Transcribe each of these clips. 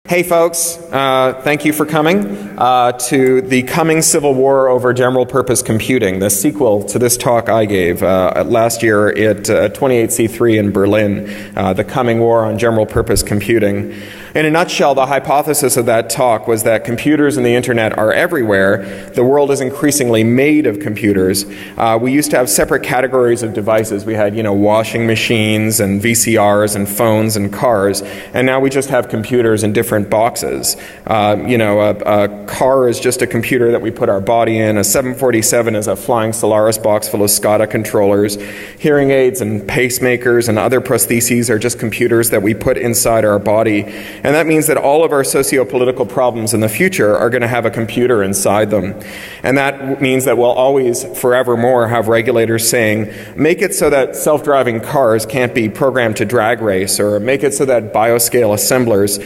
Hey folks, thank you for coming to the coming civil war over general purpose computing, the sequel to this talk I gave last year at 28C3 in Berlin, the coming war on general purpose computing. In a nutshell, the hypothesis of that talk was that computers and the internet are everywhere. The world is increasingly made of computers. We used to have separate categories of devices. We had, washing machines and VCRs and phones and cars, and now we just have computers in different boxes. A car is just a computer that we put our body in. A 747 is a flying Solaris box full of SCADA controllers. Hearing aids and pacemakers and other prostheses are just computers that we put inside our body. And that means that all of our socio-political problems in the future are going to have a computer inside them. And that means that we'll always, forevermore, have regulators saying, make it so that self-driving cars can't be programmed to drag race, or make it so that bioscale assemblers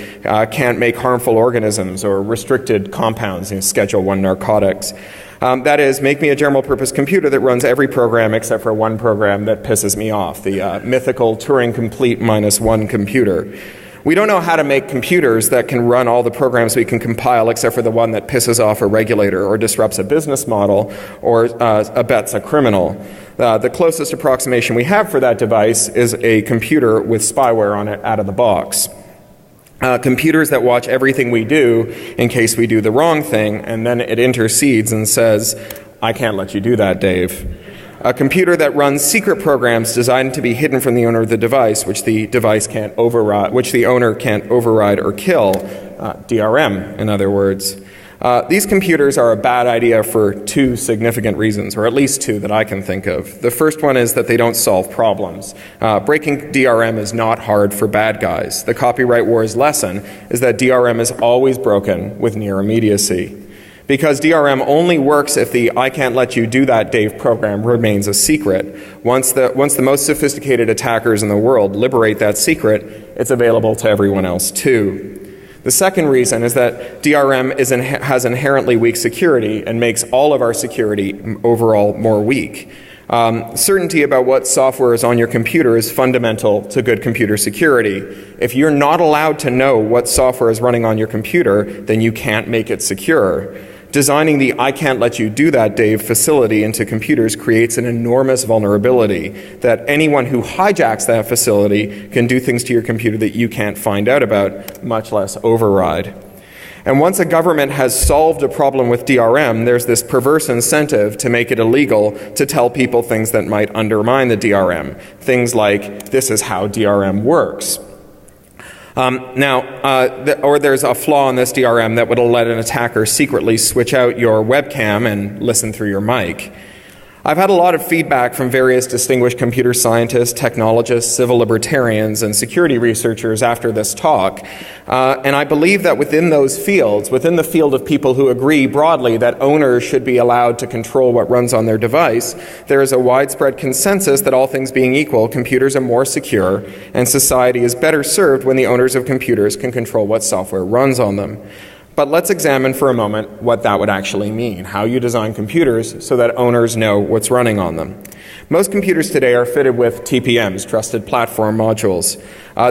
can't make harmful organisms or restricted compounds in Schedule I narcotics. That is, make me a general-purpose computer that runs every program except for one program that pisses me off, the mythical Turing-complete -1 computer. We don't know how to make computers that can run all the programs we can compile except for the one that pisses off a regulator or disrupts a business model or abets a criminal. The closest approximation we have for that device is a computer with spyware on it out of the box. Computers that watch everything we do in case we do the wrong thing, and then it intercedes and says, I can't let you do that, Dave. A computer that runs secret programs designed to be hidden from the owner of the device, which the device can't override, which the owner can't override or kill, DRM, in other words. These computers are a bad idea for two significant reasons, or at least two that I can think of. The first one is that they don't solve problems. Breaking DRM is not hard for bad guys. The copyright war's lesson is that DRM is always broken with near immediacy. Because DRM only works if the I can't let you do that, Dave program remains a secret. Once the most sophisticated attackers in the world liberate that secret, it's available to everyone else too. The second reason is that DRM has inherently weak security and makes all of our security overall more weak. Certainty about what software is on your computer is fundamental to good computer security. If you're not allowed to know what software is running on your computer, then you can't make it secure. Designing the I can't let you do that, Dave facility into computers creates an enormous vulnerability that anyone who hijacks that facility can do things to your computer that you can't find out about, much less override. And once a government has solved a problem with DRM, there's this perverse incentive to make it illegal to tell people things that might undermine the DRM. Things like, this is how DRM works. Or there's a flaw in this DRM that would let an attacker secretly switch out your webcam and listen through your mic. I've had a lot of feedback from various distinguished computer scientists, technologists, civil libertarians, and security researchers after this talk. And I believe that within those fields, within the field of people who agree broadly that owners should be allowed to control what runs on their device, there is a widespread consensus that all things being equal, computers are more secure, and society is better served when the owners of computers can control what software runs on them. But let's examine for a moment what that would actually mean, how you design computers so that owners know what's running on them. Most computers today are fitted with TPMs, Trusted Platform Modules.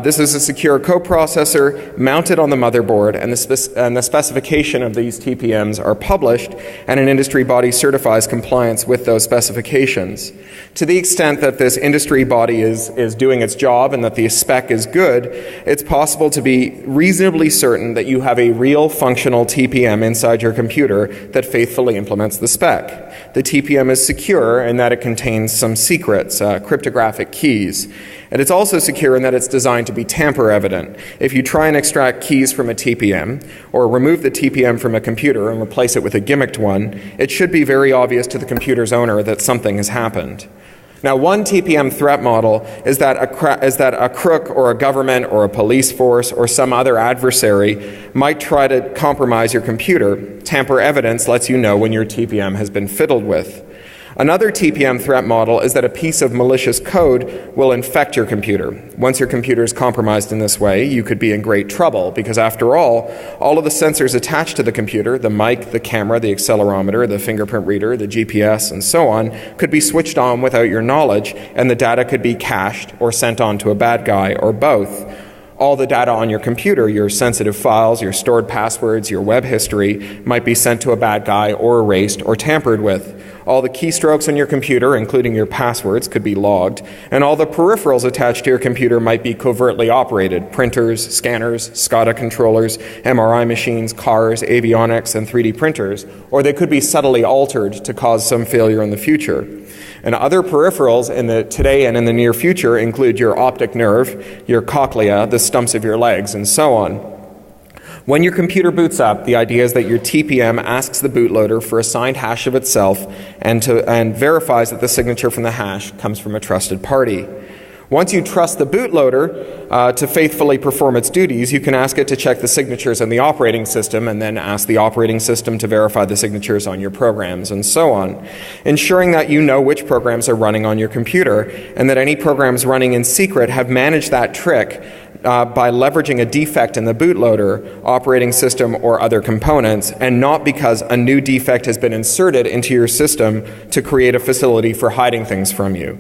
This is a secure coprocessor mounted on the motherboard, and the specification of these TPMs are published, and an industry body certifies compliance with those specifications. To the extent that this industry body is doing its job and that the spec is good, it's possible to be reasonably certain that you have a real functional TPM inside your computer that faithfully implements the spec. The TPM is secure in that it contains some secrets, cryptographic keys. And it's also secure in that it's designed to be tamper-evident. If you try and extract keys from a TPM, or remove the TPM from a computer and replace it with a gimmicked one, it should be very obvious to the computer's owner that something has happened. Now, one TPM threat model is that a crook or a government or a police force or some other adversary might try to compromise your computer. Tamper evidence lets you know when your TPM has been fiddled with. Another TPM threat model is that a piece of malicious code will infect your computer. Once your computer is compromised in this way, you could be in great trouble because, after all of the sensors attached to the computer, the mic, the camera, the accelerometer, the fingerprint reader, the GPS, and so on, could be switched on without your knowledge, and the data could be cached or sent on to a bad guy or both. All the data on your computer, your sensitive files, your stored passwords, your web history, might be sent to a bad guy or erased or tampered with. All the keystrokes on your computer, including your passwords, could be logged, and all the peripherals attached to your computer might be covertly operated: printers, scanners, SCADA controllers, MRI machines, cars, avionics, and 3D printers, or they could be subtly altered to cause some failure in the future. And other peripherals in the today and in the near future include your optic nerve, your cochlea, the stumps of your legs, and so on. When your computer boots up, the idea is that your TPM asks the bootloader for a signed hash of itself and verifies that the signature from the hash comes from a trusted party. Once you trust the bootloader to faithfully perform its duties, you can ask it to check the signatures in the operating system and then ask the operating system to verify the signatures on your programs and so on, ensuring that you know which programs are running on your computer and that any programs running in secret have managed that trick by leveraging a defect in the bootloader, operating system, or other components, and not because a new defect has been inserted into your system to create a facility for hiding things from you.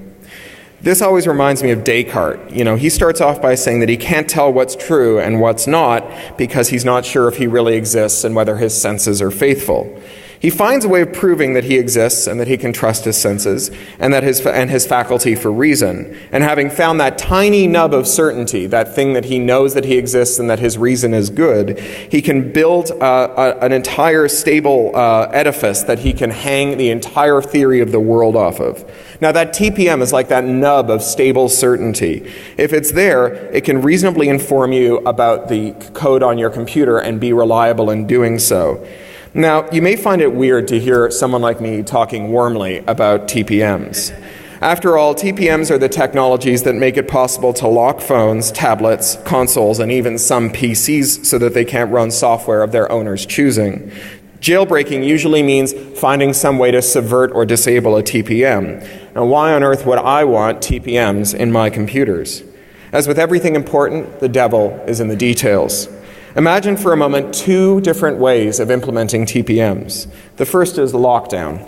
This always reminds me of Descartes. He starts off by saying that he can't tell what's true and what's not because he's not sure if he really exists and whether his senses are faithful. He finds a way of proving that he exists and that he can trust his senses and that his faculty for reason. And having found that tiny nub of certainty, that thing that he knows that he exists and that his reason is good, he can build an entire stable edifice that he can hang the entire theory of the world off of. Now that TPM is like that nub of stable certainty. If it's there, it can reasonably inform you about the code on your computer and be reliable in doing so. Now, you may find it weird to hear someone like me talking warmly about TPMs. After all, TPMs are the technologies that make it possible to lock phones, tablets, consoles, and even some PCs so that they can't run software of their owner's choosing. Jailbreaking usually means finding some way to subvert or disable a TPM. Now, why on earth would I want TPMs in my computers? As with everything important, the devil is in the details. Imagine for a moment two different ways of implementing TPMs. The first is lockdown.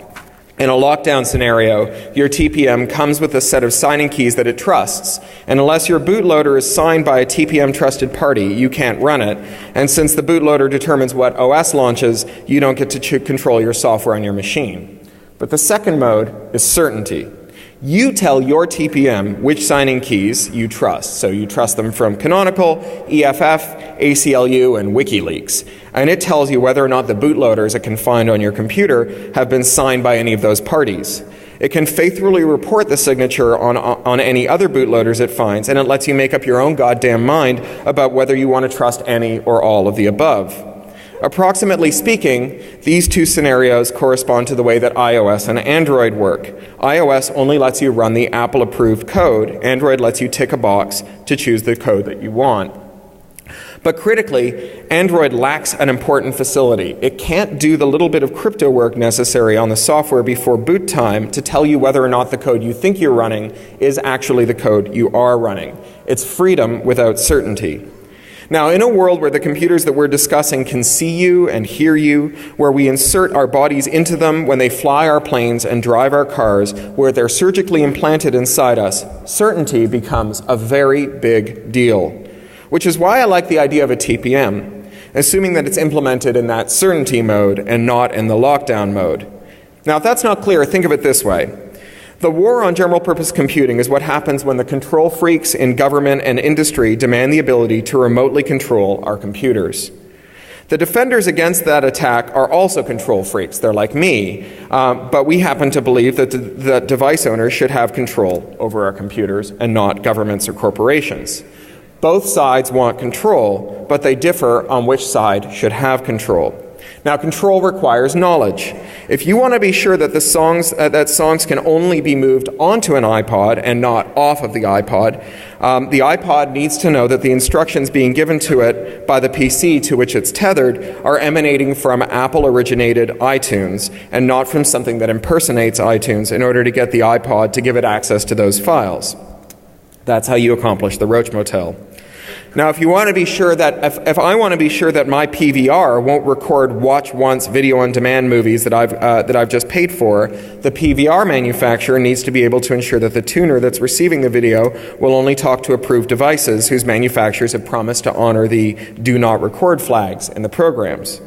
In a lockdown scenario, your TPM comes with a set of signing keys that it trusts, and unless your bootloader is signed by a TPM trusted party, you can't run it. And since the bootloader determines what OS launches, you don't get to control your software on your machine. But the second mode is certainty. You tell your TPM which signing keys you trust. So you trust them from Canonical, EFF, ACLU, and WikiLeaks. And it tells you whether or not the bootloaders it can find on your computer have been signed by any of those parties. It can faithfully report the signature on any other bootloaders it finds, and it lets you make up your own goddamn mind about whether you want to trust any or all of the above. Approximately speaking, these two scenarios correspond to the way that iOS and Android work. iOS only lets you run the Apple-approved code. Android lets you tick a box to choose the code that you want. But critically, Android lacks an important facility. It can't do the little bit of crypto work necessary on the software before boot time to tell you whether or not the code you think you're running is actually the code you are running. It's freedom without certainty. Now, in a world where the computers that we're discussing can see you and hear you, where we insert our bodies into them when they fly our planes and drive our cars, where they're surgically implanted inside us, certainty becomes a very big deal. Which is why I like the idea of a TPM, assuming that it's implemented in that certainty mode and not in the lockdown mode. Now, if that's not clear, think of it this way. The war on general-purpose computing is what happens when the control freaks in government and industry demand the ability to remotely control our computers. The defenders against that attack are also control freaks. They're like me, but we happen to believe that the device owners should have control over our computers and not governments or corporations. Both sides want control, but they differ on which side should have control. Now, control requires knowledge. If you want to be sure that songs can only be moved onto an iPod and not off of the iPod needs to know that the instructions being given to it by the PC to which it's tethered are emanating from Apple-originated iTunes and not from something that impersonates iTunes in order to get the iPod to give it access to those files. That's how you accomplish the Roach Motel. Now, if you want to be sure that, if I want to be sure that my PVR won't record watch once video on demand movies that I've just paid for, the PVR manufacturer needs to be able to ensure that the tuner that's receiving the video will only talk to approved devices whose manufacturers have promised to honor the do not record flags in the programs.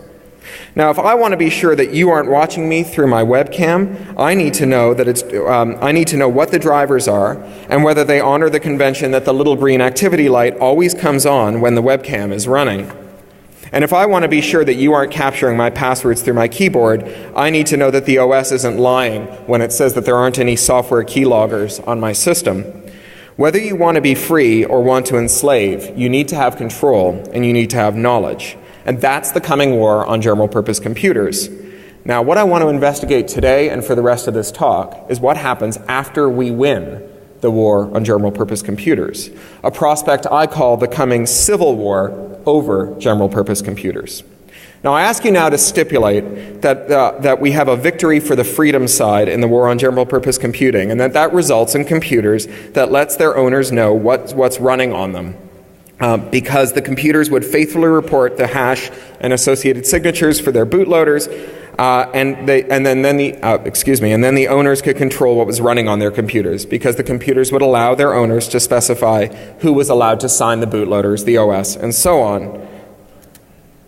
Now, if I want to be sure that you aren't watching me through my webcam, I need to know I need to know what the drivers are and whether they honor the convention that the little green activity light always comes on when the webcam is running. And if I want to be sure that you aren't capturing my passwords through my keyboard, I need to know that the OS isn't lying when it says that there aren't any software keyloggers on my system. Whether you want to be free or want to enslave, you need to have control and you need to have knowledge. And that's the coming war on general-purpose computers. Now, what I want to investigate today and for the rest of this talk is what happens after we win the war on general-purpose computers, a prospect I call the coming civil war over general-purpose computers. Now, I ask you now to stipulate that we have a victory for the freedom side in the war on general-purpose computing, and that results in computers that lets their owners know what's running on them. Because the computers would faithfully report the hash and associated signatures for their bootloaders, and then the owners could control what was running on their computers, because the computers would allow their owners to specify who was allowed to sign the bootloaders, the OS, and so on.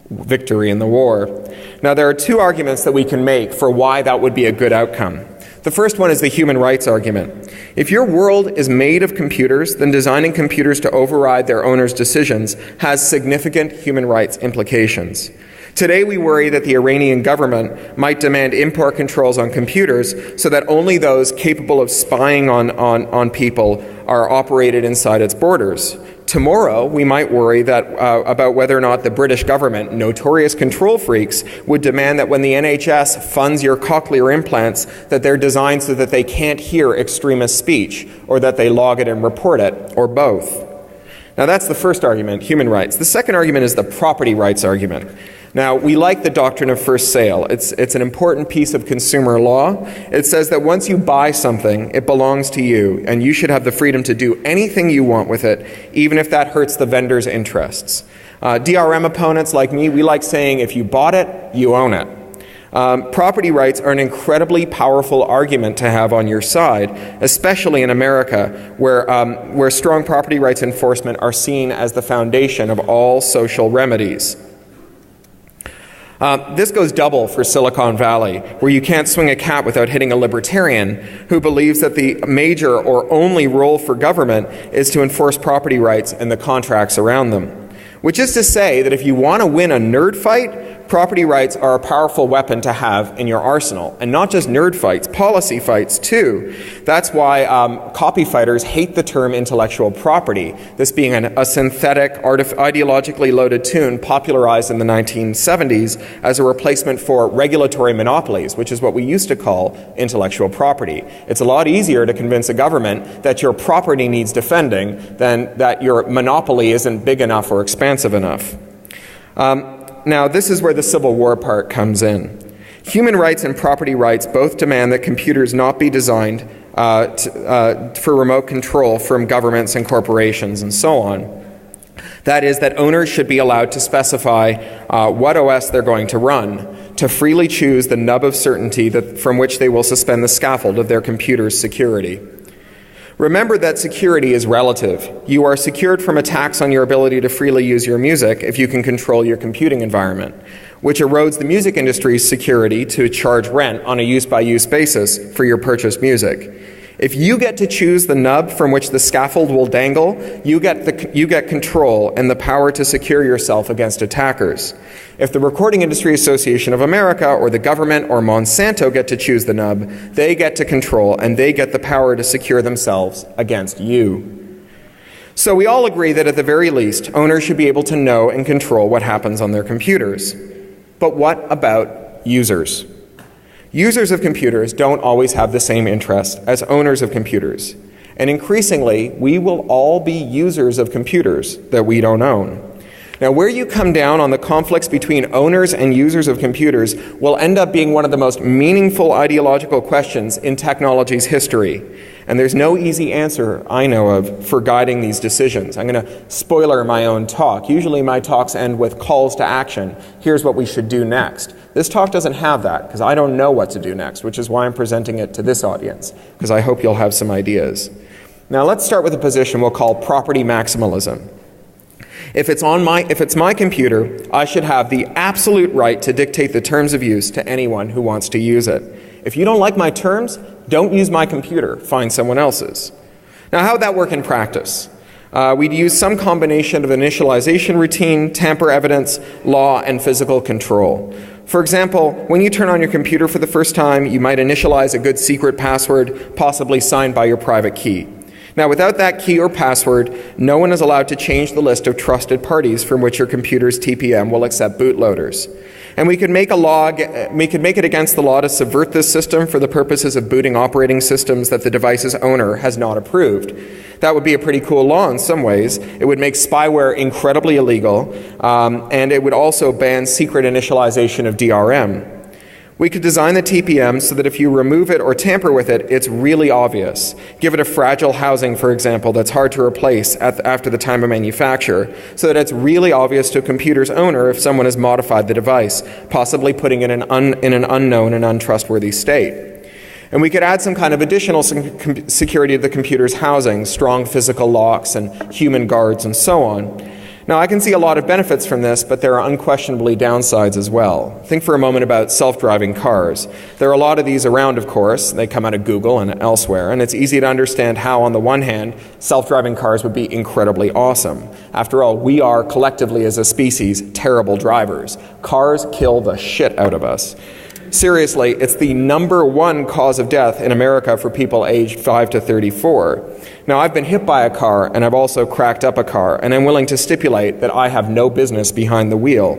Victory in the war. Now, there are two arguments that we can make for why that would be a good outcome. The first one is the human rights argument. If your world is made of computers, then designing computers to override their owners' decisions has significant human rights implications. Today, we worry that the Iranian government might demand import controls on computers so that only those capable of spying on people are operated inside its borders. Tomorrow, we might worry about whether or not the British government, notorious control freaks, would demand that when the NHS funds your cochlear implants, that they're designed so that they can't hear extremist speech, or that they log it and report it, or both. Now, that's the first argument, human rights. The second argument is the property rights argument. Now, we like the doctrine of first sale. It's an important piece of consumer law. It says that once you buy something, it belongs to you, and you should have the freedom to do anything you want with it, even if that hurts the vendor's interests. DRM opponents like me, we like saying if you bought it, you own it. Property rights are an incredibly powerful argument to have on your side, especially in America, where strong property rights enforcement are seen as the foundation of all social remedies. This goes double for Silicon Valley, where you can't swing a cat without hitting a libertarian who believes that the major or only role for government is to enforce property rights and the contracts around them. Which is to say that if you want to win a nerd fight, property rights are a powerful weapon to have in your arsenal. And not just nerd fights, policy fights too. That's why copy fighters hate the term intellectual property, this being a synthetic, ideologically loaded tune popularized in the 1970s as a replacement for regulatory monopolies, which is what we used to call intellectual property. It's a lot easier to convince a government that your property needs defending than that your monopoly isn't big enough or expansive enough. Now, this is where the Civil War part comes in. Human rights and property rights both demand that computers not be designed for remote control from governments and corporations and so on. That is, that owners should be allowed to specify what OS they're going to run, to freely choose the nub of certainty from which they will suspend the scaffold of their computer's security. Remember that security is relative. You are secured from attacks on your ability to freely use your music if you can control your computing environment, which erodes the music industry's security to charge rent on a use-by-use basis for your purchased music. If you get to choose the nub from which the scaffold will dangle, you get control and the power to secure yourself against attackers. If the Recording Industry Association of America or the government or Monsanto get to choose the nub, they get to control and they get the power to secure themselves against you. So we all agree that at the very least, owners should be able to know and control what happens on their computers. But what about users? Users of computers don't always have the same interest as owners of computers. And increasingly, we will all be users of computers that we don't own. Now, where you come down on the conflicts between owners and users of computers will end up being one of the most meaningful ideological questions in technology's history. And there's no easy answer I know of for guiding these decisions. I'm going to spoiler my own talk. Usually my talks end with calls to action. Here's what we should do next. This talk doesn't have that because I don't know what to do next, which is why I'm presenting it to this audience, because I hope you'll have some ideas. Now let's start with a position we'll call property maximalism. If it's my computer, I should have the absolute right to dictate the terms of use to anyone who wants to use it. If you don't like my terms, don't use my computer, find someone else's. Now, how would that work in practice? We'd use some combination of initialization routine, tamper evidence, law, and physical control. For example, when you turn on your computer for the first time, you might initialize a good secret password, possibly signed by your private key. Now, without that key or password, no one is allowed to change the list of trusted parties from which your computer's TPM will accept bootloaders. And we could make it against the law to subvert this system for the purposes of booting operating systems that the device's owner has not approved. That would be a pretty cool law in some ways. It would make spyware incredibly illegal, and it would also ban secret initialization of DRM. We could design the TPM so that if you remove it or tamper with it, it's really obvious. Give it a fragile housing, for example, that's hard to replace after the time of manufacture, so that it's really obvious to a computer's owner if someone has modified the device, possibly putting it in an unknown and untrustworthy state. And we could add some kind of additional security to the computer's housing, strong physical locks and human guards and so on. Now, I can see a lot of benefits from this, but there are unquestionably downsides as well. Think for a moment about self-driving cars. There are a lot of these around, of course. They come out of Google and elsewhere, and it's easy to understand how, on the one hand, self-driving cars would be incredibly awesome. After all, we are, collectively as a species, terrible drivers. Cars kill the shit out of us. Seriously, it's the #1 cause of death in America for people aged 5 to 34. Now, I've been hit by a car, and I've also cracked up a car, and I'm willing to stipulate that I have no business behind the wheel.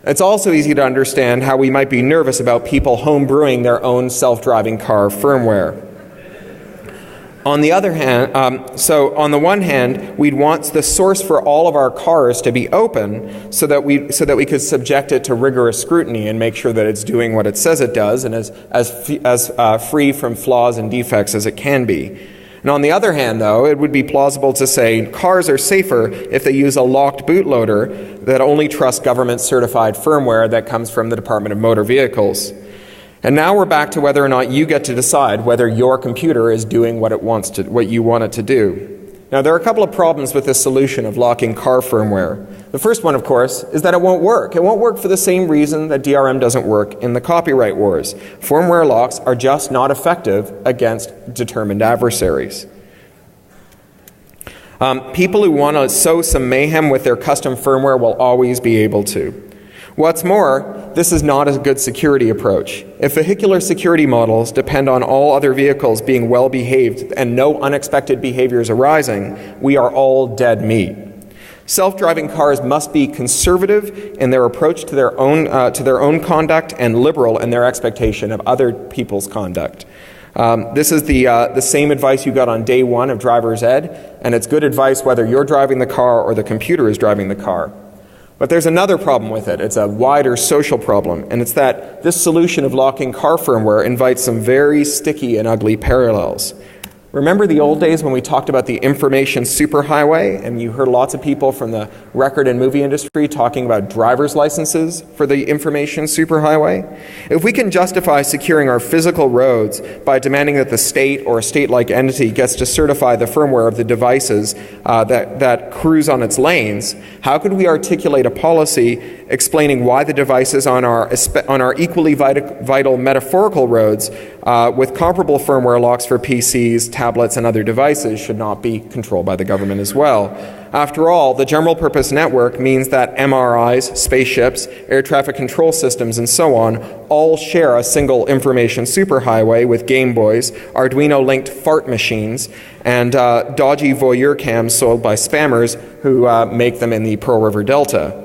It's also easy to understand how we might be nervous about people homebrewing their own self-driving car firmware. On the other hand, on the one hand, we'd want the source for all of our cars to be open so that we could subject it to rigorous scrutiny and make sure that it's doing what it says it does and as free from flaws and defects as it can be. And on the other hand, though, it would be plausible to say cars are safer if they use a locked bootloader that only trusts government-certified firmware that comes from the Department of Motor Vehicles. And now we're back to whether or not you get to decide whether your computer is doing what you want it to do. Now, there are a couple of problems with this solution of locking car firmware. The first one, of course, is that it won't work. It won't work for the same reason that DRM doesn't work in the copyright wars. Firmware locks are just not effective against determined adversaries. People who want to sow some mayhem with their custom firmware will always be able to. What's more, this is not a good security approach. If vehicular security models depend on all other vehicles being well behaved and no unexpected behaviors arising, we are all dead meat. Self-driving cars must be conservative in their approach to their own conduct and liberal in their expectation of other people's conduct. This is the same advice you got on day one of driver's ed, and it's good advice whether you're driving the car or the computer is driving the car. But there's another problem with it. It's a wider social problem, and it's that this solution of locking car firmware invites some very sticky and ugly parallels. Remember the old days when we talked about the information superhighway, and you heard lots of people from the record and movie industry talking about driver's licenses for the information superhighway? If we can justify securing our physical roads by demanding that the state or a state-like entity gets to certify the firmware of the devices that cruise on its lanes, how could we articulate a policy explaining why the devices on our equally vital metaphorical roads with comparable firmware locks for PCs, tablets, and other devices should not be controlled by the government as well? After all, the general purpose network means that MRIs, spaceships, air traffic control systems, and so on all share a single information superhighway with Game Boys, Arduino-linked fart machines, and dodgy voyeur cams sold by spammers who make them in the Pearl River Delta.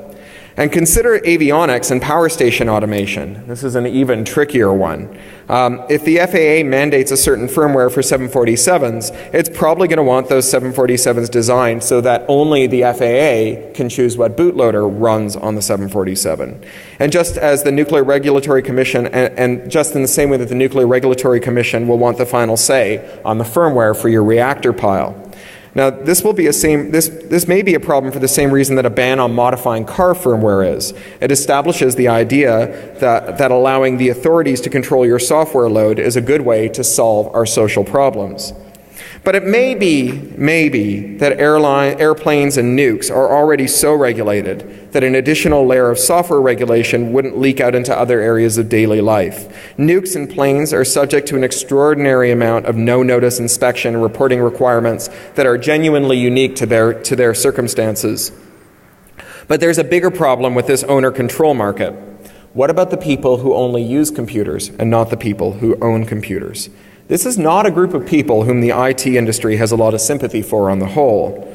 And consider avionics and power station automation. This is an even trickier one. If the FAA mandates a certain firmware for 747s, it's probably going to want those 747s designed so that only the FAA can choose what bootloader runs on the 747. And just as the Nuclear Regulatory Commission, and just in the same way that the Nuclear Regulatory Commission will want the final say on the firmware for your reactor pile. Now, this may be a problem for the same reason that a ban on modifying car firmware is. It establishes the idea that allowing the authorities to control your software load is a good way to solve our social problems. But it may be that airplanes and nukes are already so regulated that an additional layer of software regulation wouldn't leak out into other areas of daily life. Nukes and planes are subject to an extraordinary amount of no-notice inspection and reporting requirements that are genuinely unique to their circumstances. But there's a bigger problem with this owner-control market. What about the people who only use computers and not the people who own computers? This is not a group of people whom the IT industry has a lot of sympathy for on the whole.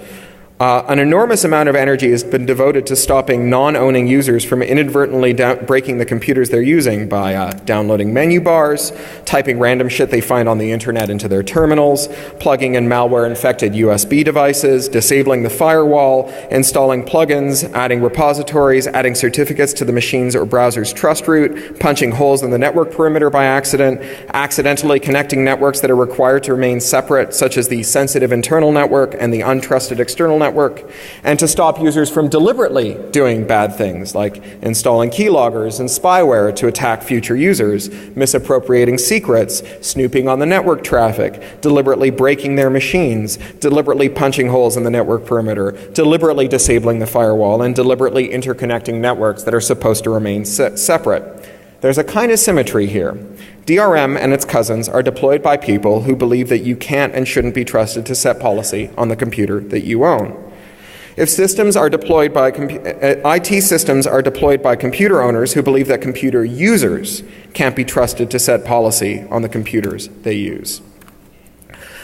An enormous amount of energy has been devoted to stopping non-owning users from inadvertently breaking the computers they're using by downloading menu bars, typing random shit they find on the internet into their terminals, plugging in malware-infected USB devices, disabling the firewall, installing plugins, adding repositories, adding certificates to the machine's or browser's trust root, punching holes in the network perimeter by accident, accidentally connecting networks that are required to remain separate, such as the sensitive internal network and the untrusted external network, and to stop users from deliberately doing bad things like installing keyloggers and spyware to attack future users, misappropriating secrets, snooping on the network traffic, deliberately breaking their machines, deliberately punching holes in the network perimeter, deliberately disabling the firewall, and deliberately interconnecting networks that are supposed to remain separate. There's a kind of symmetry here. DRM and its cousins are deployed by people who believe that you can't and shouldn't be trusted to set policy on the computer that you own. If systems are deployed by IT systems are deployed by computer owners who believe that computer users can't be trusted to set policy on the computers they use.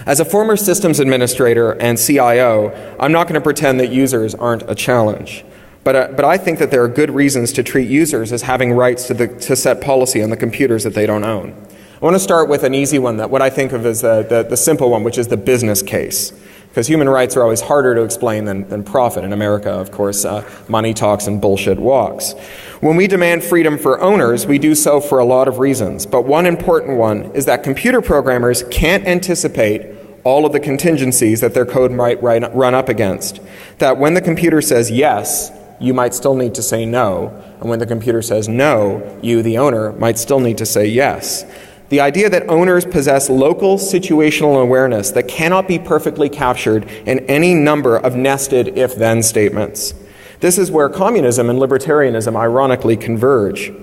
As a former systems administrator and CIO, I'm not going to pretend that users aren't a challenge. But I think that there are good reasons to treat users as having rights to set policy on the computers that they don't own. I want to start with an easy one, what I think of as the simple one, which is the business case. Because human rights are always harder to explain than profit. In America, of course, money talks and bullshit walks. When we demand freedom for owners, we do so for a lot of reasons. But one important one is that computer programmers can't anticipate all of the contingencies that their code might run up against. That when the computer says yes, you might still need to say no. And when the computer says no, you, the owner, might still need to say yes. The idea that owners possess local situational awareness that cannot be perfectly captured in any number of nested if-then statements. This is where communism and libertarianism ironically converge.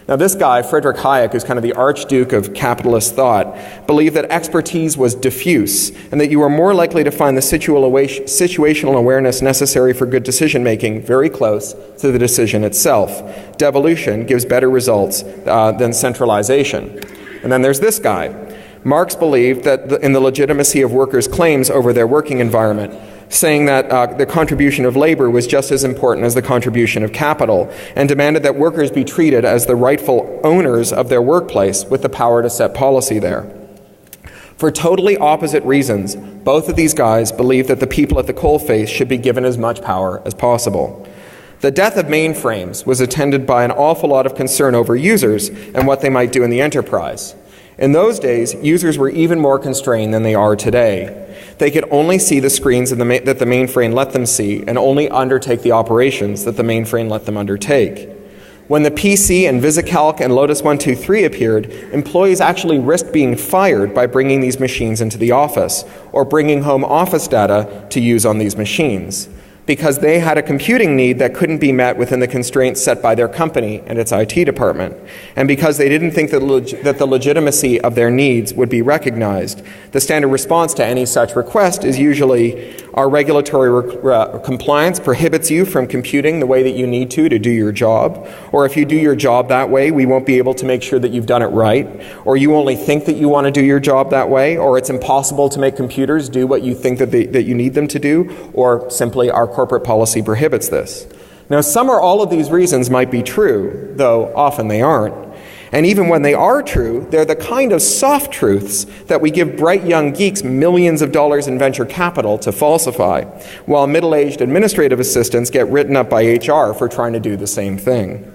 Now, this guy, Friedrich Hayek, who's kind of the archduke of capitalist thought, believed that expertise was diffuse and that you were more likely to find the situational awareness necessary for good decision-making very close to the decision itself. Devolution gives better results than centralization. And then there's this guy. Marx believed that in the legitimacy of workers' claims over their working environment, saying that the contribution of labor was just as important as the contribution of capital, and demanded that workers be treated as the rightful owners of their workplace with the power to set policy there. For totally opposite reasons, both of these guys believed that the people at the coalface should be given as much power as possible. The death of mainframes was attended by an awful lot of concern over users and what they might do in the enterprise. In those days, users were even more constrained than they are today. They could only see the screens that the mainframe let them see and only undertake the operations that the mainframe let them undertake. When the PC and VisiCalc and Lotus 123 appeared, employees actually risked being fired by bringing these machines into the office or bringing home office data to use on these machines, because they had a computing need that couldn't be met within the constraints set by their company and its IT department, and because they didn't think that the legitimacy of their needs would be recognized. The standard response to any such request is usually, our regulatory compliance prohibits you from computing the way that you need to do your job, or if you do your job that way, we won't be able to make sure that you've done it right, or you only think that you want to do your job that way, or it's impossible to make computers do what you think that you need them to do, or simply our corporate policy prohibits this. Now, some or all of these reasons might be true, though often they aren't. And even when they are true, they're the kind of soft truths that we give bright young geeks millions of dollars in venture capital to falsify, while middle-aged administrative assistants get written up by HR for trying to do the same thing.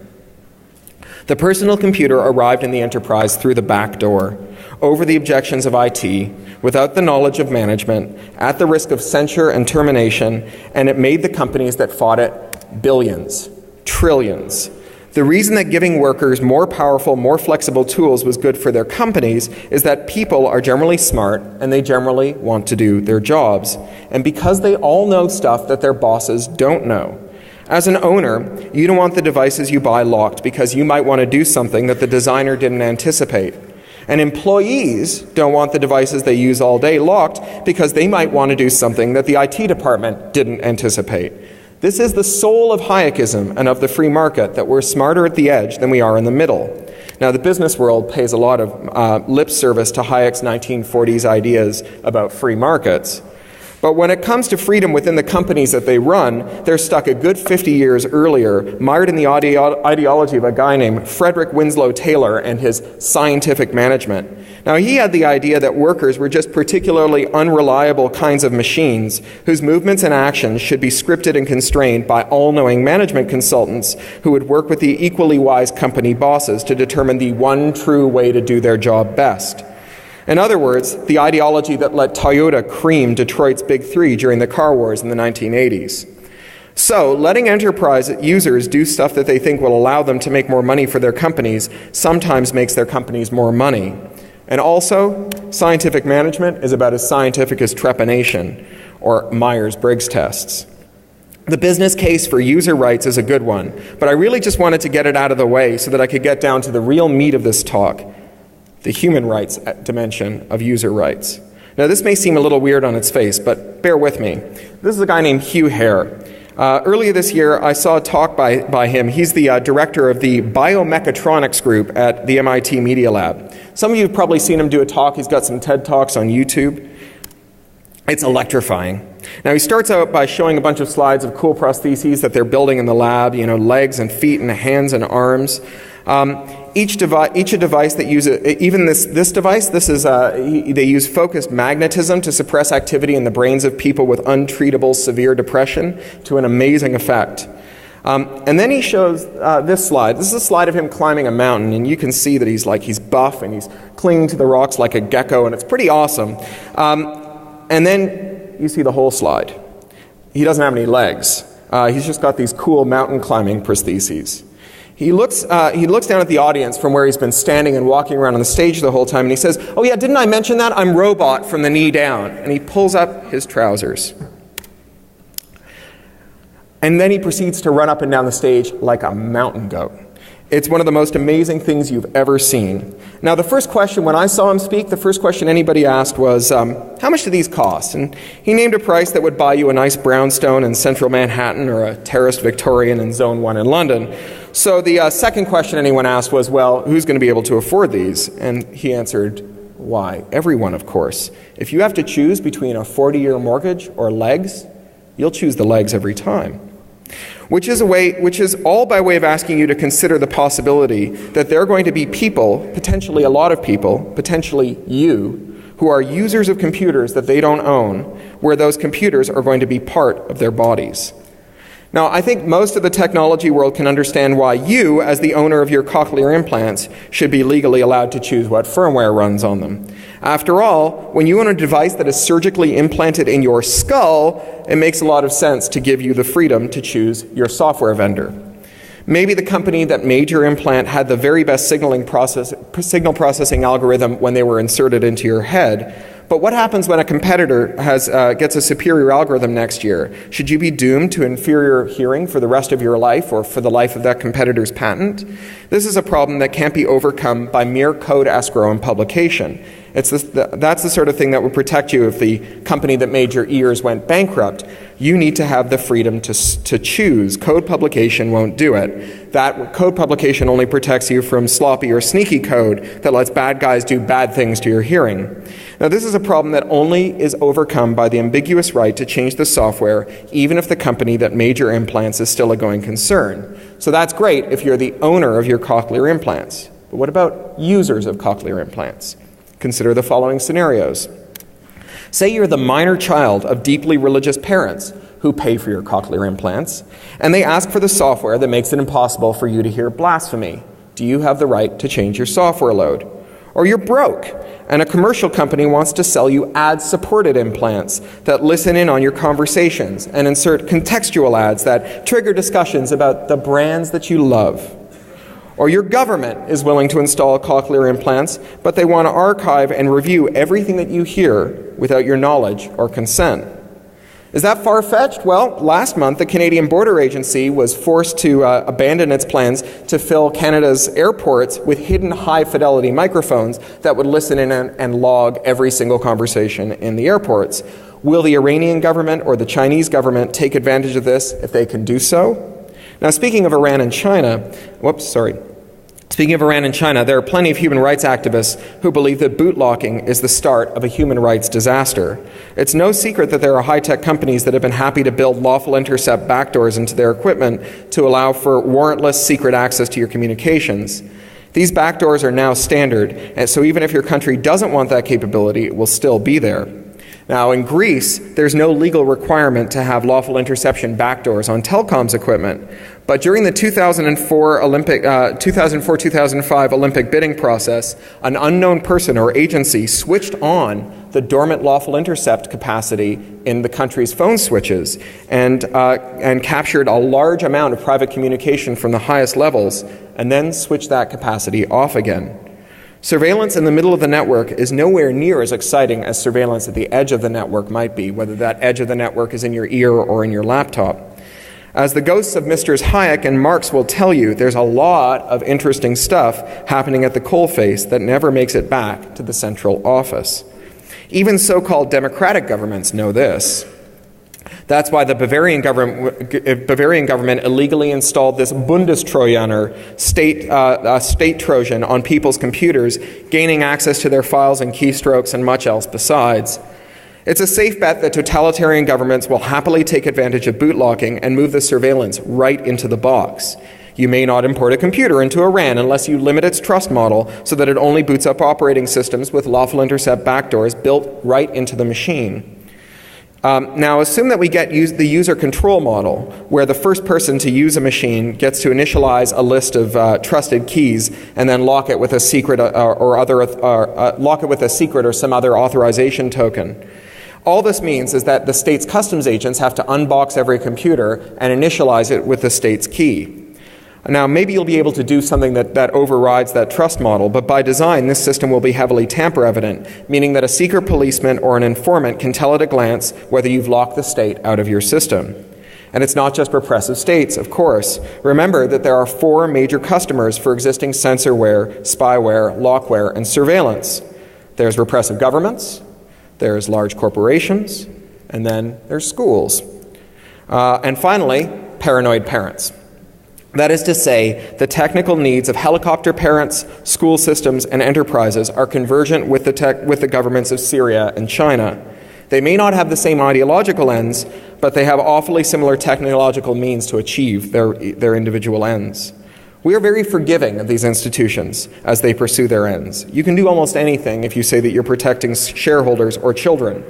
The personal computer arrived in the enterprise through the back door, over the objections of IT, without the knowledge of management, at the risk of censure and termination, and it made the companies that fought it billions, trillions. The reason that giving workers more powerful, more flexible tools was good for their companies is that people are generally smart and they generally want to do their jobs. And because they all know stuff that their bosses don't know. As an owner, you don't want the devices you buy locked because you might want to do something that the designer didn't anticipate. And employees don't want the devices they use all day locked because they might want to do something that the IT department didn't anticipate. This is the soul of Hayekism and of the free market, that we're smarter at the edge than we are in the middle. Now, the business world pays a lot of lip service to Hayek's 1940s ideas about free markets. But when it comes to freedom within the companies that they run, they're stuck a good 50 years earlier, mired in the ideology of a guy named Frederick Winslow Taylor and his scientific management. Now, he had the idea that workers were just particularly unreliable kinds of machines whose movements and actions should be scripted and constrained by all-knowing management consultants who would work with the equally wise company bosses to determine the one true way to do their job best. In other words, the ideology that let Toyota cream Detroit's Big Three during the car wars in the 1980s. So, letting enterprise users do stuff that they think will allow them to make more money for their companies sometimes makes their companies more money. And also, scientific management is about as scientific as trepanation or Myers-Briggs tests. The business case for user rights is a good one, but I really just wanted to get it out of the way so that I could get down to the real meat of this talk. The human rights dimension of user rights. Now, this may seem a little weird on its face, but bear with me. This is a guy named Hugh Hare. Earlier this year, I saw a talk by him. He's the director of the biomechatronics group at the MIT Media Lab. Some of you have probably seen him do a talk. He's got some TED Talks on YouTube. It's electrifying. Now, he starts out by showing a bunch of slides of cool prostheses that they're building in the lab, legs and feet and hands and arms. Each device that uses, even this device, they use focused magnetism to suppress activity in the brains of people with untreatable severe depression to an amazing effect. And then he shows this slide. This is a slide of him climbing a mountain, and you can see that he's buff and he's clinging to the rocks like a gecko, and it's pretty awesome. And then you see the whole slide. He doesn't have any legs. He's just got these cool mountain climbing prostheses. He looks down at the audience from where he's been standing and walking around on the stage the whole time, and he says, "Oh yeah, didn't I mention that? I'm robot from the knee down." And he pulls up his trousers. And then he proceeds to run up and down the stage like a mountain goat. It's one of the most amazing things you've ever seen. Now, the first question, when I saw him speak, the first question anybody asked was, how much do these cost? And he named a price that would buy you a nice brownstone in central Manhattan or a terraced Victorian in Zone 1 in London. So the second question anyone asked was, well, who's going to be able to afford these? And he answered, why? Everyone, of course. If you have to choose between a 40-year mortgage or legs, you'll choose the legs every time. Which is all by way of asking you to consider the possibility that there are going to be people, potentially a lot of people, potentially you, who are users of computers that they don't own, where those computers are going to be part of their bodies. Now, I think most of the technology world can understand why you, as the owner of your cochlear implants, should be legally allowed to choose what firmware runs on them. After all, when you own a device that is surgically implanted in your skull, it makes a lot of sense to give you the freedom to choose your software vendor. Maybe the company that made your implant had the very best signal processing algorithm when they were inserted into your head. But what happens when a competitor gets a superior algorithm next year? Should you be doomed to inferior hearing for the rest of your life or for the life of that competitor's patent? This is a problem that can't be overcome by mere code escrow and publication. That's the sort of thing that would protect you if the company that made your ears went bankrupt. You need to have the freedom to choose. Code publication won't do it. That code publication only protects you from sloppy or sneaky code that lets bad guys do bad things to your hearing. Now, this is a problem that only is overcome by the ambiguous right to change the software, even if the company that made your implants is still a going concern. So that's great if you're the owner of your cochlear implants. But what about users of cochlear implants? Consider the following scenarios. Say you're the minor child of deeply religious parents who pay for your cochlear implants, and they ask for the software that makes it impossible for you to hear blasphemy. Do you have the right to change your software load? Or you're broke, and a commercial company wants to sell you ad-supported implants that listen in on your conversations and insert contextual ads that trigger discussions about the brands that you love. Or your government is willing to install cochlear implants, but they want to archive and review everything that you hear without your knowledge or consent. Is that far-fetched? Well, last month, the Canadian Border Agency was forced to abandon its plans to fill Canada's airports with hidden high-fidelity microphones that would listen in and log every single conversation in the airports. Will the Iranian government or the Chinese government take advantage of this if they can do so? Now, speaking of Iran and China, there are plenty of human rights activists who believe that bootlogging is the start of a human rights disaster. It's no secret that there are high-tech companies that have been happy to build lawful intercept backdoors into their equipment to allow for warrantless secret access to your communications. These backdoors are now standard, and so even if your country doesn't want that capability, it will still be there. Now, in Greece, there's no legal requirement to have lawful interception backdoors on telecoms equipment. But during the 2004-2005 Olympic bidding process, an unknown person or agency switched on the dormant lawful intercept capacity in the country's phone switches and captured a large amount of private communication from the highest levels and then switched that capacity off again. Surveillance in the middle of the network is nowhere near as exciting as surveillance at the edge of the network might be, whether that edge of the network is in your ear or in your laptop. As the ghosts of Mr. Hayek and Marx will tell you, there's a lot of interesting stuff happening at the coalface that never makes it back to the central office. Even so-called democratic governments know this. That's why the Bavarian government illegally installed this Bundestrojaner, state Trojan, on people's computers, gaining access to their files and keystrokes and much else besides. It's a safe bet that totalitarian governments will happily take advantage of bootlogging and move the surveillance right into the box. You may not import a computer into Iran unless you limit its trust model so that it only boots up operating systems with lawful intercept backdoors built right into the machine. Now, assume that we get the user control model, where the first person to use a machine gets to initialize a list of trusted keys and then lock it with a secret or some other authorization token. All this means is that the state's customs agents have to unbox every computer and initialize it with the state's key. Now, maybe you'll be able to do something that overrides that trust model, but by design, this system will be heavily tamper-evident, meaning that a secret policeman or an informant can tell at a glance whether you've locked the state out of your system. And it's not just repressive states, of course. Remember that there are 4 major customers for existing censorware, spyware, lockware, and surveillance. There's repressive governments, there's large corporations, and then there's schools. And finally, paranoid parents. That is to say, the technical needs of helicopter parents, school systems, and enterprises are convergent with the governments of Syria and China. They may not have the same ideological ends, but they have awfully similar technological means to achieve their individual ends. We are very forgiving of these institutions as they pursue their ends. You can do almost anything if you say that you're protecting shareholders or children.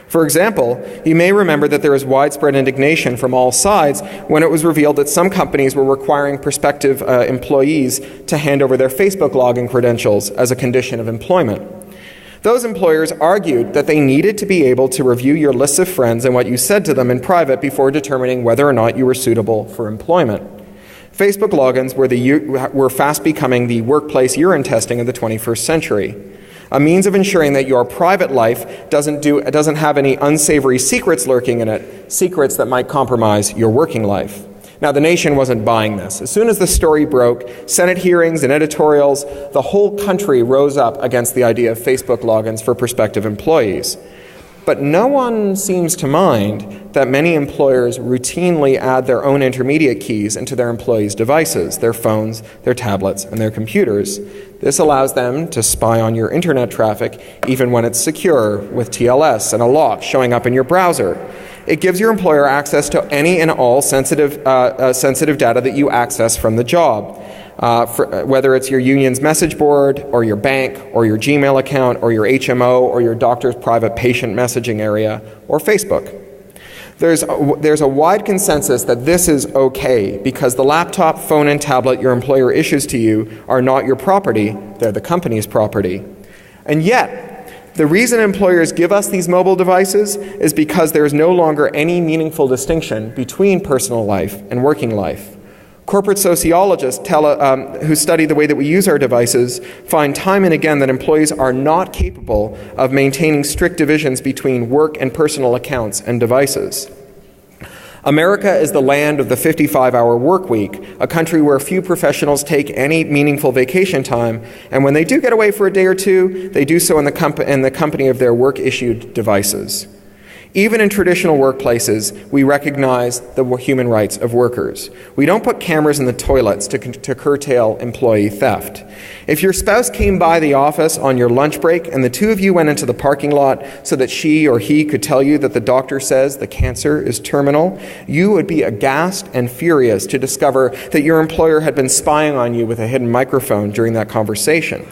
For example, you may remember that there was widespread indignation from all sides when it was revealed that some companies were requiring prospective employees to hand over their Facebook login credentials as a condition of employment. Those employers argued that they needed to be able to review your lists of friends and what you said to them in private before determining whether or not you were suitable for employment. Facebook logins were fast becoming the workplace urine testing of the 21st century. A means of ensuring that your private life doesn't have any unsavory secrets lurking in it, secrets that might compromise your working life. Now, the nation wasn't buying this. As soon as the story broke, Senate hearings and editorials, the whole country rose up against the idea of Facebook logins for prospective employees. But no one seems to mind that many employers routinely add their own intermediate keys into their employees' devices, their phones, their tablets, and their computers. This allows them to spy on your internet traffic even when it's secure, with TLS and a lock showing up in your browser. It gives your employer access to any and all sensitive data that you access from the job, whether it's your union's message board, or your bank, or your Gmail account, or your HMO, or your doctor's private patient messaging area, or Facebook. There's a wide consensus that this is okay because the laptop, phone, and tablet your employer issues to you are not your property, they're the company's property. And yet, the reason employers give us these mobile devices is because there is no longer any meaningful distinction between personal life and working life. Corporate sociologists who study the way that we use our devices find time and again that employees are not capable of maintaining strict divisions between work and personal accounts and devices. America is the land of the 55-hour work week, a country where few professionals take any meaningful vacation time, and when they do get away for a day or two, they do so in the company of their work-issued devices. Even in traditional workplaces, we recognize the human rights of workers. We don't put cameras in the toilets to curtail employee theft. If your spouse came by the office on your lunch break and the two of you went into the parking lot so that she or he could tell you that the doctor says the cancer is terminal, you would be aghast and furious to discover that your employer had been spying on you with a hidden microphone during that conversation.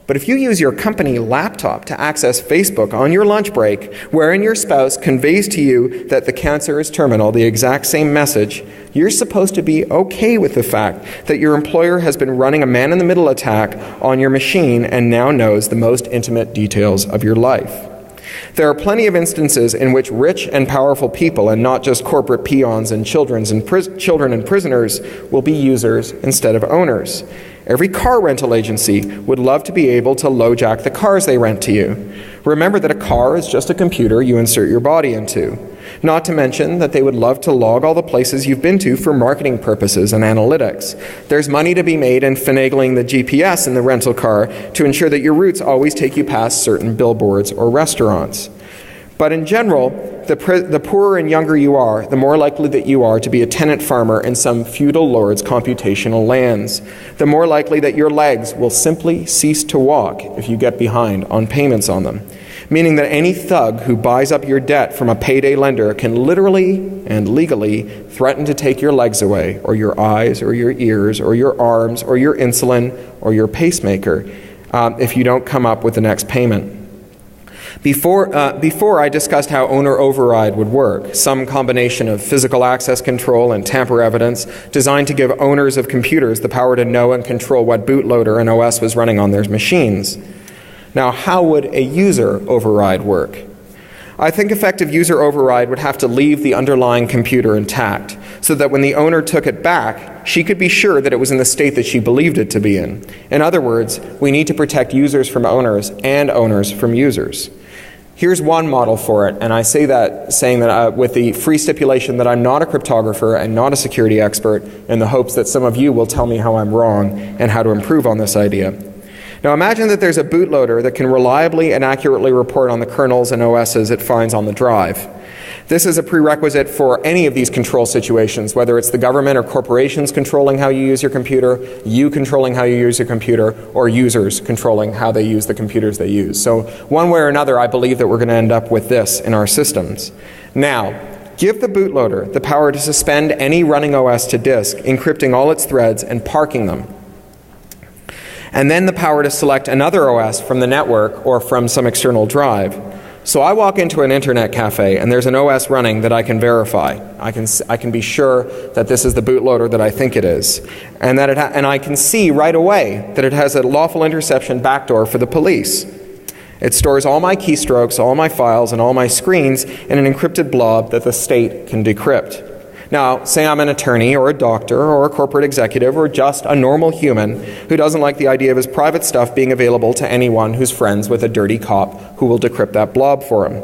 But if you use your company laptop to access Facebook on your lunch break, wherein your spouse conveys to you that the cancer is terminal, the exact same message, you're supposed to be okay with the fact that your employer has been running a man-in-the-middle attack on your machine and now knows the most intimate details of your life. There are plenty of instances in which rich and powerful people, and not just corporate peons and children and prisoners, will be users instead of owners. Every car rental agency would love to be able to LoJack the cars they rent to you. Remember that a car is just a computer you insert your body into. Not to mention that they would love to log all the places you've been to for marketing purposes and analytics. There's money to be made in finagling the GPS in the rental car to ensure that your routes always take you past certain billboards or restaurants. But in general, the poorer and younger you are, the more likely that you are to be a tenant farmer in some feudal lord's computational lands. The more likely that your legs will simply cease to walk if you get behind on payments on them. Meaning that any thug who buys up your debt from a payday lender can literally and legally threaten to take your legs away, or your eyes, or your ears, or your arms, or your insulin, or your pacemaker, if you don't come up with the next payment. Before I discussed how owner override would work, some combination of physical access control and tamper evidence designed to give owners of computers the power to know and control what bootloader an OS was running on their machines. Now, how would a user override work? I think effective user override would have to leave the underlying computer intact, so that when the owner took it back, she could be sure that it was in the state that she believed it to be in. In other words, we need to protect users from owners and owners from users. Here's one model for it, and I say that saying that with the free stipulation that I'm not a cryptographer and not a security expert, in the hopes that some of you will tell me how I'm wrong and how to improve on this idea. Now imagine that there's a bootloader that can reliably and accurately report on the kernels and OSs it finds on the drive. This is a prerequisite for any of these control situations, whether it's the government or corporations controlling how you use your computer, you controlling how you use your computer, or users controlling how they use the computers they use. So one way or another, I believe that we're going to end up with this in our systems. Now, give the bootloader the power to suspend any running OS to disk, encrypting all its threads and parking them. And then the power to select another OS from the network or from some external drive. So I walk into an internet cafe and there's an OS running that I can verify. I can be sure that this is the bootloader that I think it is. And I can see right away that it has a lawful interception backdoor for the police. It stores all my keystrokes, all my files, and all my screens in an encrypted blob that the state can decrypt. Now, say I'm an attorney or a doctor or a corporate executive or just a normal human who doesn't like the idea of his private stuff being available to anyone who's friends with a dirty cop who will decrypt that blob for him.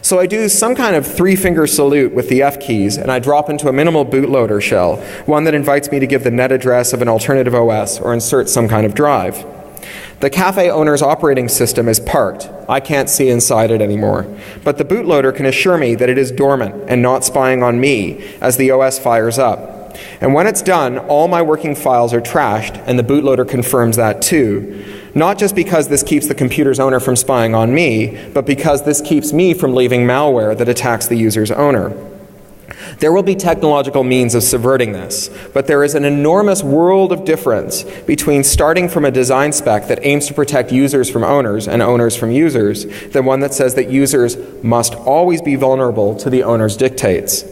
So I do some kind of three-finger salute with the F keys, and I drop into a minimal bootloader shell, one that invites me to give the net address of an alternative OS or insert some kind of drive. The cafe owner's operating system is parked. I can't see inside it anymore. But the bootloader can assure me that it is dormant and not spying on me as the OS fires up. And when it's done, all my working files are trashed, and the bootloader confirms that too. Not just because this keeps the computer's owner from spying on me, but because this keeps me from leaving malware that attacks the user's owner. There will be technological means of subverting this, but there is an enormous world of difference between starting from a design spec that aims to protect users from owners and owners from users than one that says that users must always be vulnerable to the owner's dictates.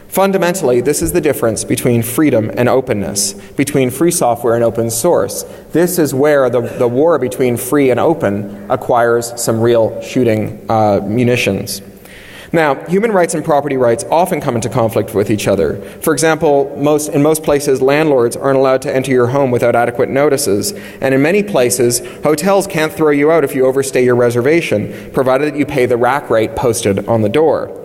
Fundamentally, this is the difference between freedom and openness, between free software and open source. This is where the war between free and open acquires some real shooting munitions. Now, human rights and property rights often come into conflict with each other. For example, in most places, landlords aren't allowed to enter your home without adequate notices, and in many places, hotels can't throw you out if you overstay your reservation, provided that you pay the rack rate posted on the door.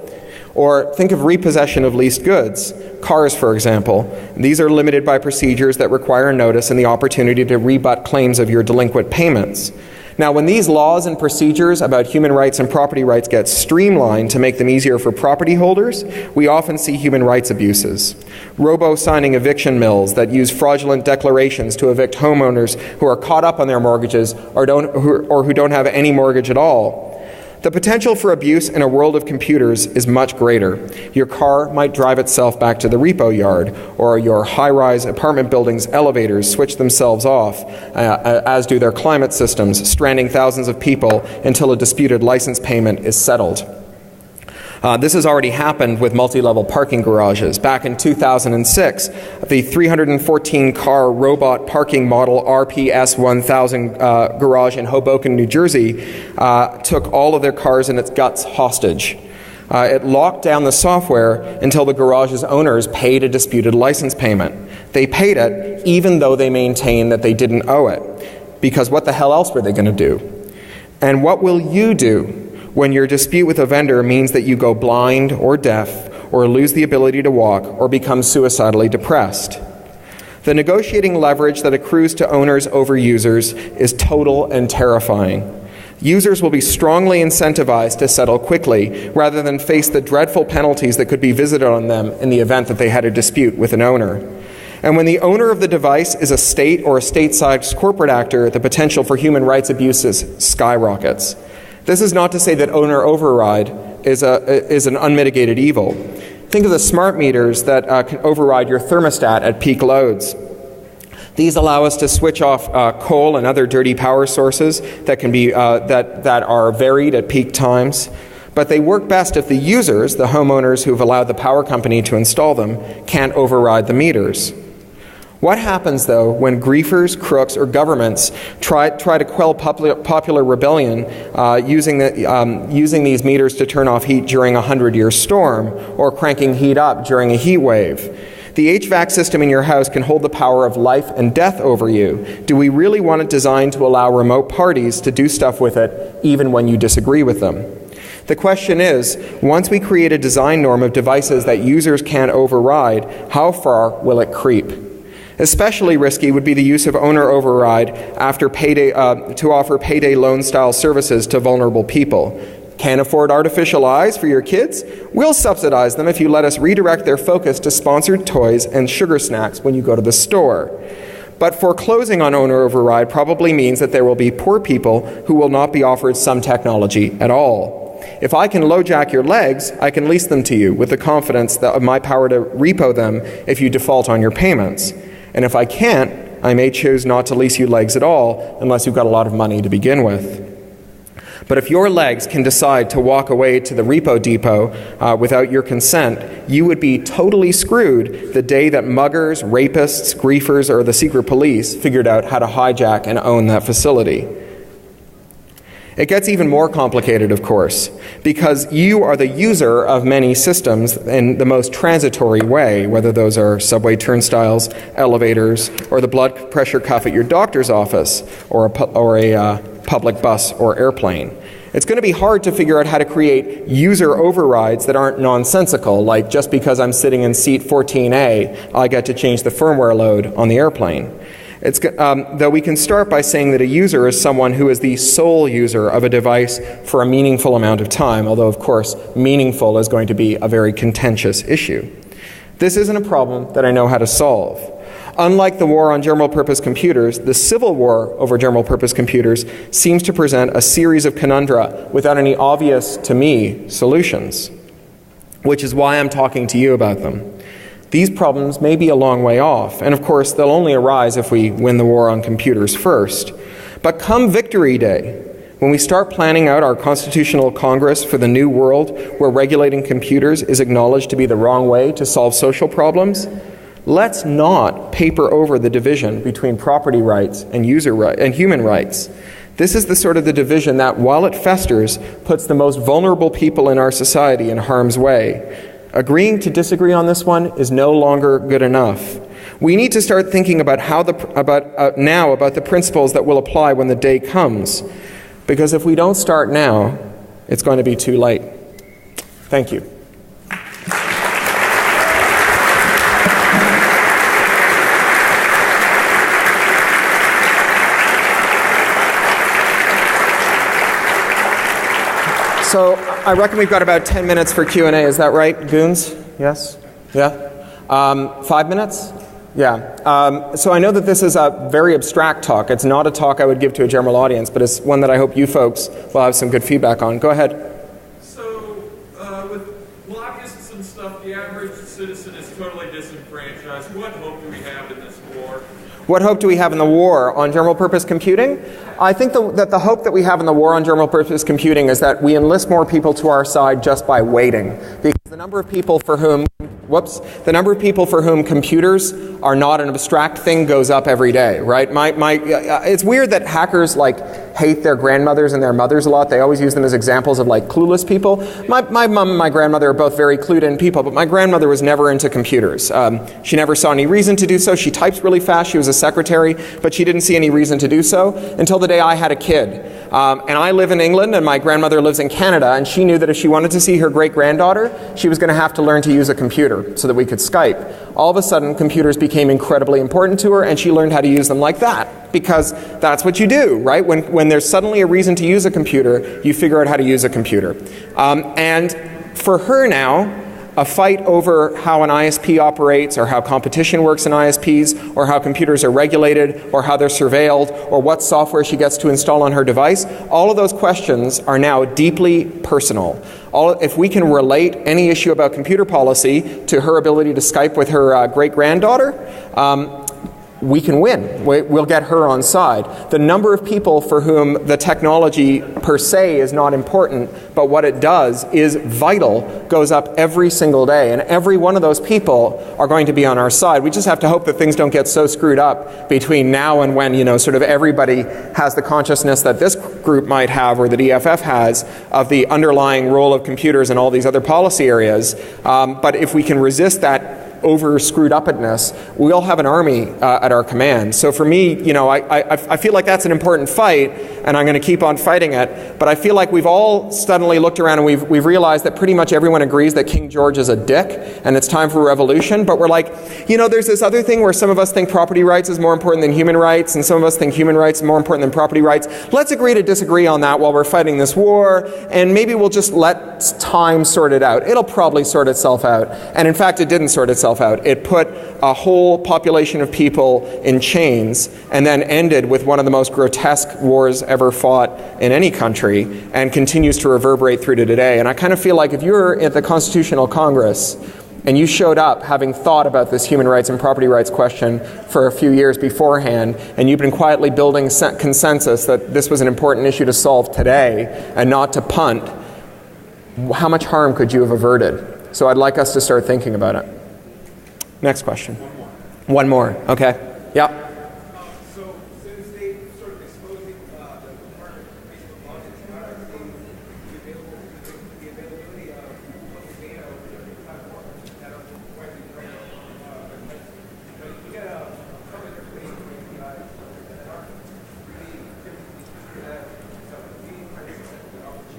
Or think of repossession of leased goods. Cars, for example. These are limited by procedures that require notice and the opportunity to rebut claims of your delinquent payments. Now, when these laws and procedures about human rights and property rights get streamlined to make them easier for property holders, we often see human rights abuses. Robo-signing eviction mills that use fraudulent declarations to evict homeowners who are caught up on their mortgages or who don't have any mortgage at all. The potential for abuse in a world of computers is much greater. Your car might drive itself back to the repo yard, or your high-rise apartment building's elevators switch themselves off, as do their climate systems, stranding thousands of people until a disputed license payment is settled. This has already happened with multi-level parking garages. Back in 2006, the 314-car robot parking model RPS 1000 garage in Hoboken, New Jersey, took all of their cars and its guts hostage. It locked down the software until the garage's owners paid a disputed license payment. They paid it even though they maintained that they didn't owe it, because what the hell else were they going to do? And what will you do when your dispute with a vendor means that you go blind or deaf or lose the ability to walk or become suicidally depressed? The negotiating leverage that accrues to owners over users is total and terrifying. Users will be strongly incentivized to settle quickly rather than face the dreadful penalties that could be visited on them in the event that they had a dispute with an owner. And when the owner of the device is a state or a state-sized corporate actor, the potential for human rights abuses skyrockets. This is not to say that owner override is an unmitigated evil. Think of the smart meters that can override your thermostat at peak loads. These allow us to switch off coal and other dirty power sources that can be that are varied at peak times. But they work best if the users, the homeowners who've allowed the power company to install them, can't override the meters. What happens, though, when griefers, crooks, or governments try to quell popular rebellion using these meters to turn off heat during a 100-year storm or cranking heat up during a heat wave? The HVAC system in your house can hold the power of life and death over you. Do we really want it designed to allow remote parties to do stuff with it even when you disagree with them? The question is, once we create a design norm of devices that users can't override, how far will it creep? Especially risky would be the use of owner override after payday, to offer payday loan-style services to vulnerable people. Can't afford artificial eyes for your kids? We'll subsidize them if you let us redirect their focus to sponsored toys and sugar snacks when you go to the store. But foreclosing on owner override probably means that there will be poor people who will not be offered some technology at all. If I can LoJack your legs, I can lease them to you with the confidence of my power to repo them if you default on your payments. And if I can't, I may choose not to lease you legs at all unless you've got a lot of money to begin with. But if your legs can decide to walk away to the repo depot without your consent, you would be totally screwed the day that muggers, rapists, griefers, or the secret police figured out how to hijack and own that facility. It gets even more complicated, of course, because you are the user of many systems in the most transitory way, whether those are subway turnstiles, elevators, or the blood pressure cuff at your doctor's office, or a public bus or airplane. It's going to be hard to figure out how to create user overrides that aren't nonsensical, like just because I'm sitting in seat 14A, I get to change the firmware load on the airplane. Though we can start by saying that a user is someone who is the sole user of a device for a meaningful amount of time, although of course meaningful is going to be a very contentious issue. This isn't a problem that I know how to solve. Unlike the war on general-purpose computers, the civil war over general-purpose computers seems to present a series of conundra without any obvious, to me, solutions, which is why I'm talking to you about them. These problems may be a long way off, and of course they'll only arise if we win the war on computers first. But come Victory Day, when we start planning out our constitutional Congress for the new world where regulating computers is acknowledged to be the wrong way to solve social problems, let's not paper over the division between property rights and human rights. This is the sort of the division that, while it festers, puts the most vulnerable people in our society in harm's way. Agreeing to disagree on this one is no longer good enough. We need to start thinking about about the principles that will apply when the day comes. Because if we don't start now, it's going to be too late. Thank you. So I reckon we've got about 10 minutes for Q&A. Is that right, Goons? Yes? Yeah? 5 minutes? Yeah. So I know that this is a very abstract talk. It's not a talk I would give to a general audience, but it's one that I hope you folks will have some good feedback on. Go ahead. So with lobbyists and stuff, the average citizen is totally disenfranchised. What hope do we have in this war? What hope do we have in the war on general-purpose computing? I think that the hope that we have in the war on general-purpose computing is that we enlist more people to our side just by waiting. Because the number of people for whom computers are not an abstract thing goes up every day, right? It's weird that hackers hate their grandmothers and their mothers a lot. They always use them as examples of clueless people. My mom and my grandmother are both very clued in people, but my grandmother was never into computers. She never saw any reason to do so. She types really fast. She was a secretary, but she didn't see any reason to do so until the day I had a kid. And I live in England and my grandmother lives in Canada, and she knew that if she wanted to see her great-granddaughter, she was going to have to learn to use a computer so that we could Skype. All of a sudden, computers became incredibly important to her, and she learned how to use them like that, because that's what you do, right? When there's suddenly a reason to use a computer, you figure out how to use a computer. And for her now, a fight over how an ISP operates, or how competition works in ISPs, or how computers are regulated, or how they're surveilled, or what software she gets to install on her device, all of those questions are now deeply personal. If we can relate any issue about computer policy to her ability to Skype with her great-granddaughter, we can win. We'll get her on side. The number of people for whom the technology per se is not important, but what it does is vital, goes up every single day. And every one of those people are going to be on our side. We just have to hope that things don't get so screwed up between now and when, sort of everybody has the consciousness that this group might have, or the DFF has, of the underlying role of computers in all these other policy areas. But if we can resist that over screwed upness, we'll have an army at our command. So for me, I feel like that's an important fight, and I'm going to keep on fighting it. But I feel like we've all suddenly looked around and we've realized that pretty much everyone agrees that King George is a dick, and it's time for revolution. But we're like, there's this other thing where some of us think property rights is more important than human rights, and some of us think human rights is more important than property rights. Let's agree to disagree on that while we're fighting this war, and maybe we'll just let time sort it out. It'll probably sort itself out. And in fact, it didn't sort itself out. It put a whole population of people in chains and then ended with one of the most grotesque wars ever fought in any country, and continues to reverberate through to today. And I kind of feel like if you're at the Constitutional Congress and you showed up having thought about this human rights and property rights question for a few years beforehand, and you've been quietly building consensus that this was an important issue to solve today and not to punt, how much harm could you have averted? So I'd like us to start thinking about it. Next question. One more. Okay. Yeah. So since they sort of exposing the department of Facebook logic, how are they the availability of public data over different platforms that are widely available? You get a public information from APIs that aren't really typically that we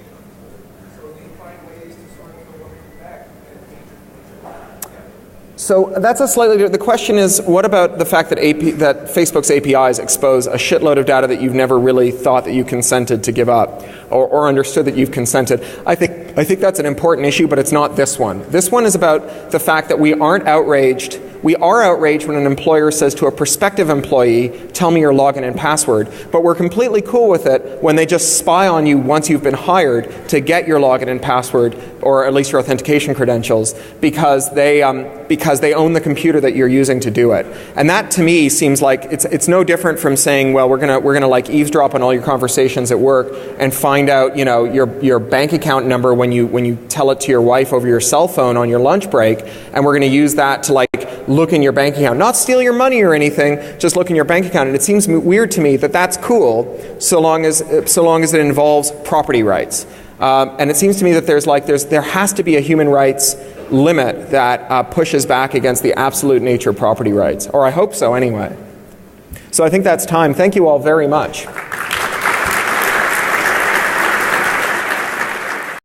So that's a slightly different. The question is, what about the fact that that Facebook's APIs expose a shitload of data that you've never really thought that you consented to give up, or understood that you've consented? I think that's an important issue, but it's not this one. This one is about the fact that we aren't outraged. We are outraged when an employer says to a prospective employee, tell me your login and password, but we're completely cool with it when they just spy on you once you've been hired to get your login and password, or at least your authentication credentials, because they own the computer that you're using to do it. And that to me seems like it's no different from saying, well, we're gonna like eavesdrop on all your conversations at work and find out, you know, your bank account number when you tell it to your wife over your cell phone on your lunch break, and we're gonna use that to like look in your bank account, not steal your money or anything, just look in your bank account. And it seems weird to me that that's cool so long as it involves property rights. And it seems to me that there has to be a human rights limit that pushes back against the absolute nature of property rights, or I hope so anyway. So I think that's time. Thank you all very much.